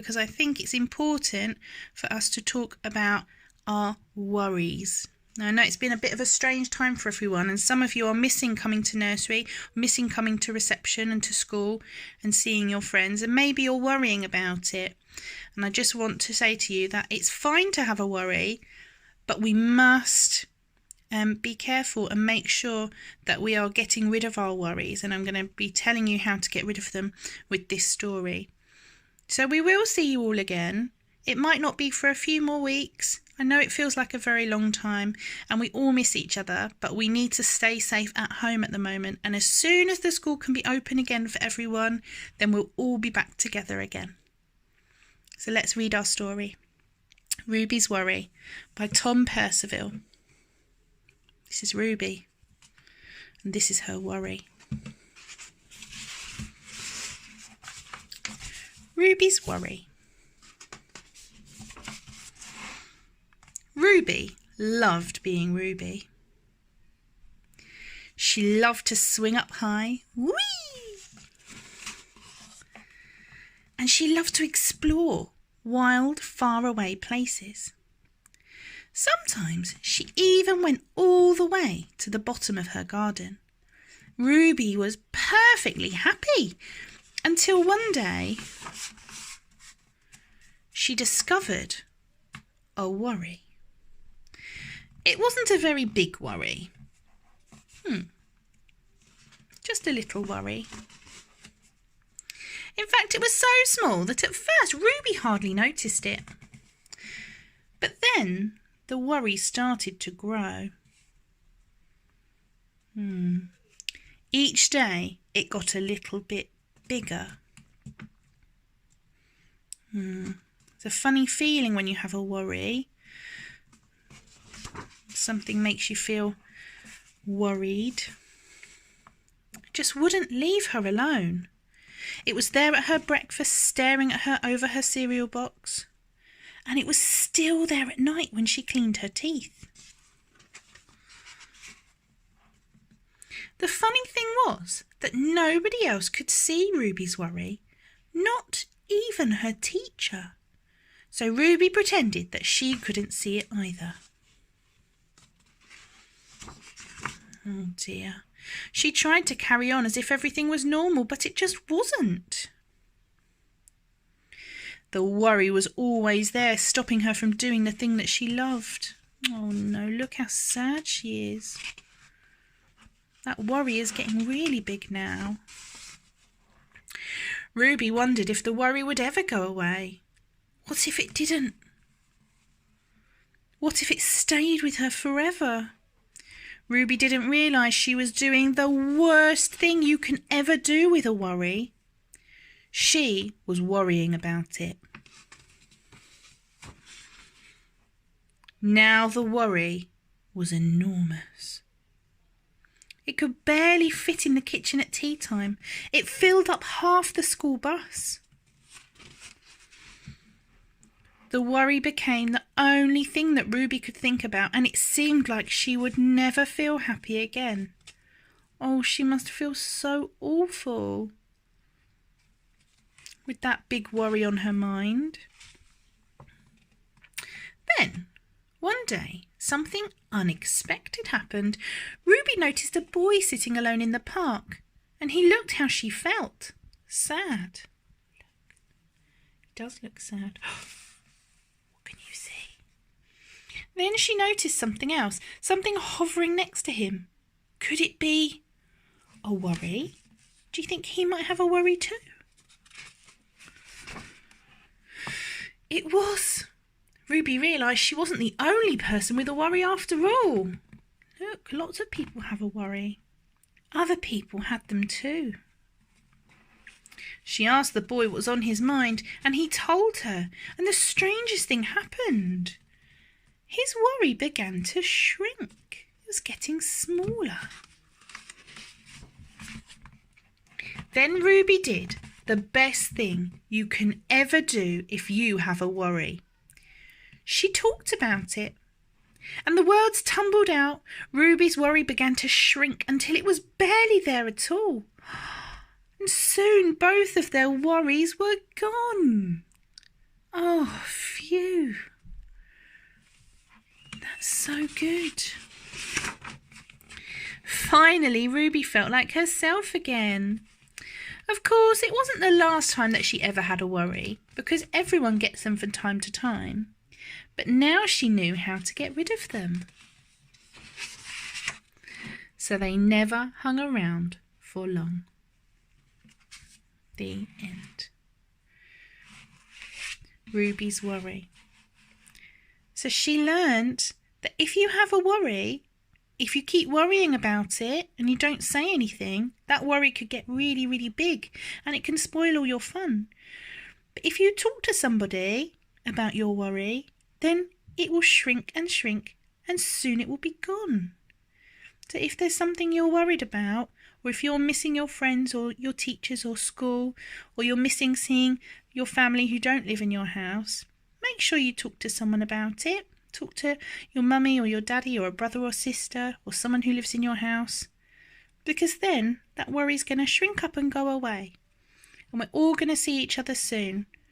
because I think it's important for us to talk about our worries. Now, I know it's been a bit of a strange time for everyone, and some of you are missing coming to nursery, missing coming to reception and to school and seeing your friends, and maybe you're worrying about it. And I just want to say to you that it's fine to have a worry, but we must be careful and make sure that we are getting rid of our worries. And I'm going to be telling you how to get rid of them with this story. So we will see you all again. It might not be for a few more weeks. I know it feels like a very long time and we all miss each other, but we need to stay safe at home at the moment. And as soon as the school can be open again for everyone, then we'll all be back together again. So let's read our story. Ruby's Worry by Tom Percival. This is Ruby, and this is her worry. Ruby's Worry. Ruby loved being Ruby. She loved to swing up high, whee! And she loved to explore wild, faraway places. Sometimes she even went all the way to the bottom of her garden. Ruby was perfectly happy until one day she discovered a worry. It wasn't a very big worry. Just a little worry. In fact, it was so small that at first Ruby hardly noticed it. But then the worry started to grow. Each day it got a little bit bigger. It's a funny feeling when you have a worry. Something makes you feel worried. It just wouldn't leave her alone. It was there at her breakfast, staring at her over her cereal box. And it was still there at night when she cleaned her teeth. The funny thing was that nobody else could see Ruby's worry, not even her teacher. So Ruby pretended that she couldn't see it either. Oh dear. She tried to carry on as if everything was normal, but it just wasn't. The worry was always there, stopping her from doing the thing that she loved. Oh no, look how sad she is. That worry is getting really big now. Ruby wondered if the worry would ever go away. What if it didn't? What if it stayed with her forever? Ruby didn't realise she was doing the worst thing you can ever do with a worry. She was worrying about it. Now the worry was enormous. It could barely fit in the kitchen at tea time. It filled up half the school bus. The worry became the only thing that Ruby could think about, and it seemed like she would never feel happy again. Oh, she must feel so awful with that big worry on her mind. Then, one day, something unexpected happened. Ruby noticed a boy sitting alone in the park, and he looked how she felt. Sad. He does look sad. What can you see? Then she noticed something else, something hovering next to him. Could it be a worry? Do you think he might have a worry too? It was. Ruby realised she wasn't the only person with a worry after all. Look, lots of people have a worry. Other people had them too. She asked the boy what was on his mind, and he told her, and the strangest thing happened. His worry began to shrink. It was getting smaller. Then Ruby did the best thing you can ever do if you have a worry. She talked about it, and the words tumbled out. Ruby's worry began to shrink until it was barely there at all. And soon both of their worries were gone. Oh, phew. That's so good. Finally, Ruby felt like herself again. Of course, it wasn't the last time that she ever had a worry, because everyone gets them from time to time. But now she knew how to get rid of them. So they never hung around for long. The end. Ruby's worry. So she learned that if you have a worry, if you keep worrying about it and you don't say anything, that worry could get really, really big and it can spoil all your fun. But if you talk to somebody about your worry, then it will shrink and shrink and soon it will be gone. So if there's something you're worried about, or if you're missing your friends or your teachers or school, or you're missing seeing your family who don't live in your house, make sure you talk to someone about it. Talk to your mummy or your daddy or a brother or sister or someone who lives in your house, because then that worry's going to shrink up and go away and we're all going to see each other soon.